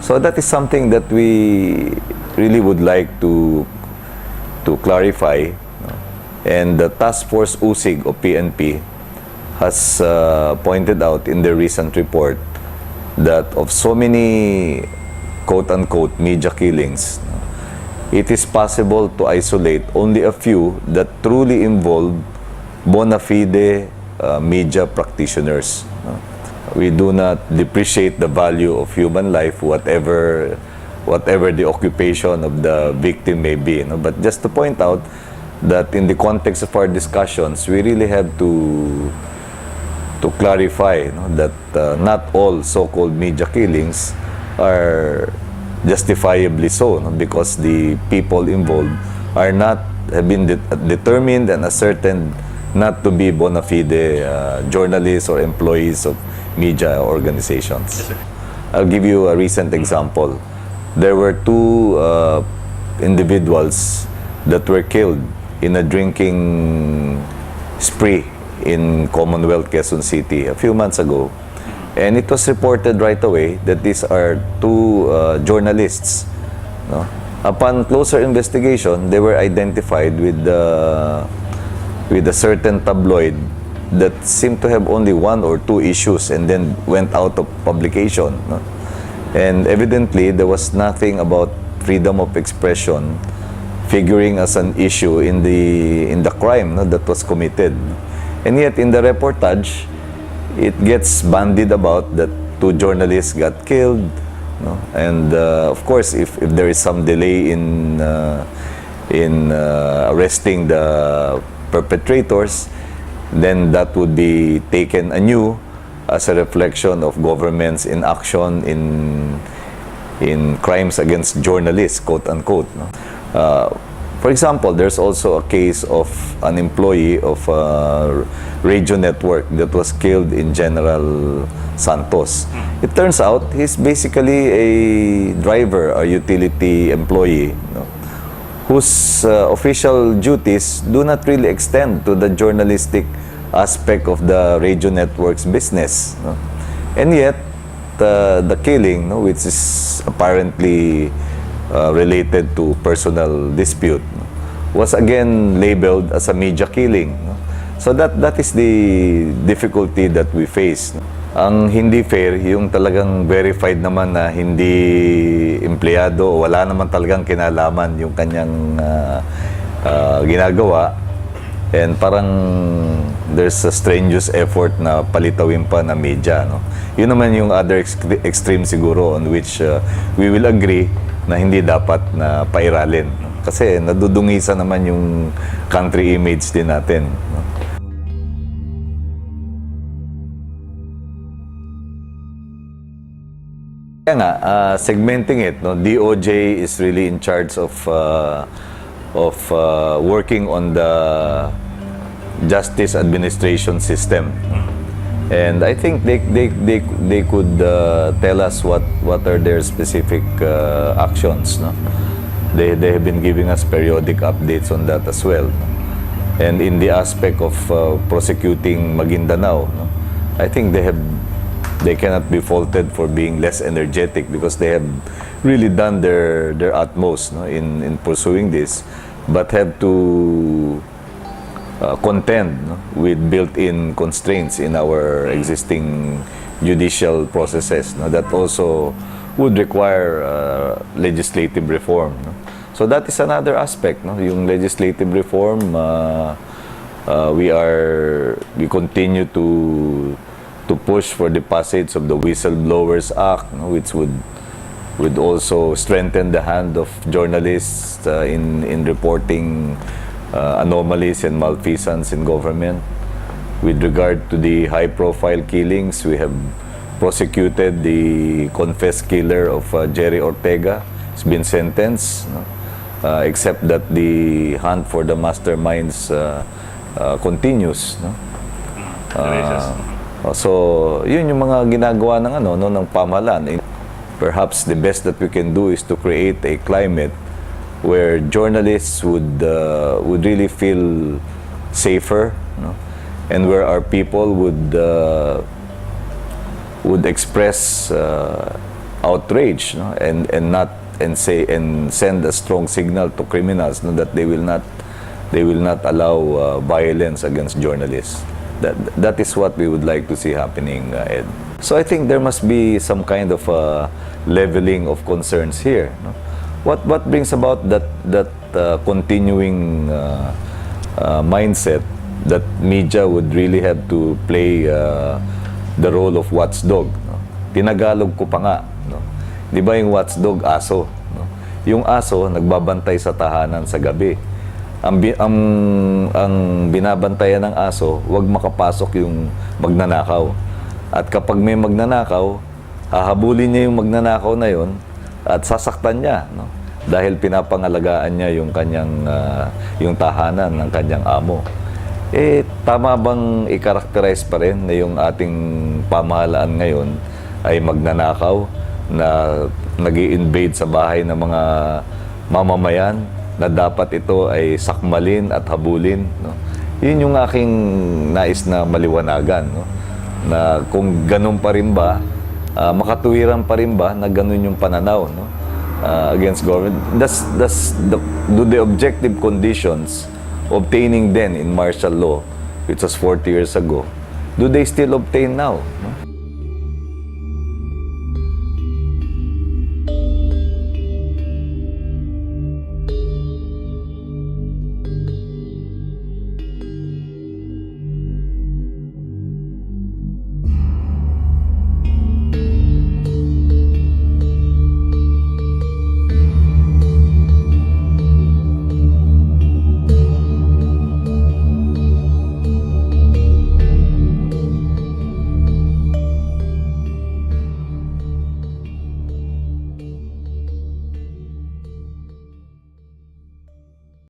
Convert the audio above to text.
So that is something that we really would like to clarify. And the Task Force USIG o PNP has pointed out in their recent report that of so many quote-unquote media killings, it is possible to isolate only a few that truly involve bona fide media practitioners. We do not depreciate the value of human life, whatever the occupation of the victim may be. But just to point out that in the context of our discussions, we really have to clarify that not all so-called media killings are justifiably so, because the people involved have been determined and ascertained not to be bona fide journalists or employees of media organizations. Yes, sir. I'll give you a recent example. There were two individuals that were killed in a drinking spree in Commonwealth, Quezon City a few months ago. And it was reported right away that these are two journalists. Upon closer investigation, they were identified with a certain tabloid that seemed to have only one or two issues and then went out of publication. And evidently, there was nothing about freedom of expression figuring as an issue in the crime that was committed. And yet, in the reportage, it gets bandied about that two journalists got killed. And of course, if there is some delay in arresting the perpetrators, then that would be taken anew as a reflection of government's inaction in crimes against journalists, quote unquote. For example, there's also a case of an employee of a radio network that was killed in General Santos. It turns out he's basically a driver, a utility employee, whose official duties do not really extend to the journalistic aspect of the radio network's business. And yet, the killing, which is apparently related to personal dispute, was again labeled as a media killing. So that is the difficulty that we face. Ang hindi fair, yung talagang verified naman na hindi empleyado, wala naman talagang kinalaman yung kanyang ginagawa. And parang there's a strenuous effort na palitawin pa na media. Yun naman yung other extreme siguro on which we will agree na hindi dapat na pairalin. Kasi nadudungisan naman yung country image din natin. Kaya nga, segmenting it, DOJ is really in charge of working on the justice administration system. And I think they could tell us what are their specific actions. They have been giving us periodic updates on that as well. And in the aspect of prosecuting Maguindanao, I think they cannot be faulted for being less energetic because they have really done their utmost in pursuing this, but have to contend with built-in constraints in our existing judicial processes that also would require legislative reform. So that is another aspect, yung legislative reform. We continue to push for the passage of the Whistleblowers Act, which would also strengthen the hand of journalists in reporting anomalies and malfeasance in government. With regard to the high-profile killings, we have prosecuted the confessed killer of Jerry Ortega. He's been sentenced, except that the hunt for the masterminds continues. So, yun yung mga ginagawa ng pamahalaan. Perhaps the best that we can do is to create a climate where journalists would really feel safer, and where our people would express outrage, no? And send a strong signal to criminals, no, that they will not allow violence against journalists. That is what we would like to see happening, Ed. So I think there must be some kind of leveling of concerns here, no? What brings about that continuing mindset that media would really have to play the role of watchdog, no? Tinagalog ko pa nga, no? Di ba yung watchdog, aso, no? Yung aso nagbabantay sa tahanan sa gabi. Ang binabantayan ng aso, huwag makapasok yung magnanakaw. At kapag may magnanakaw, hahabulin niya yung magnanakaw na yon at sasaktan niya, no? Dahil pinapangalagaan niya yung kanyang yung tahanan ng kanyang amo. Tama bang i-characterize pa rin na yung ating pamahalaan ngayon ay magnanakaw na nag-i-invade sa bahay ng mga mamamayan, na dapat ito ay sakmalin at habulin, no? Yun yung aking nais na maliwanagan, no? Na kung ganun pa rin ba, makatuwiran pa rin ba na ganun yung pananaw, no? Against government. Do the objective conditions obtaining then in martial law, which was 40 years ago, do they still obtain now?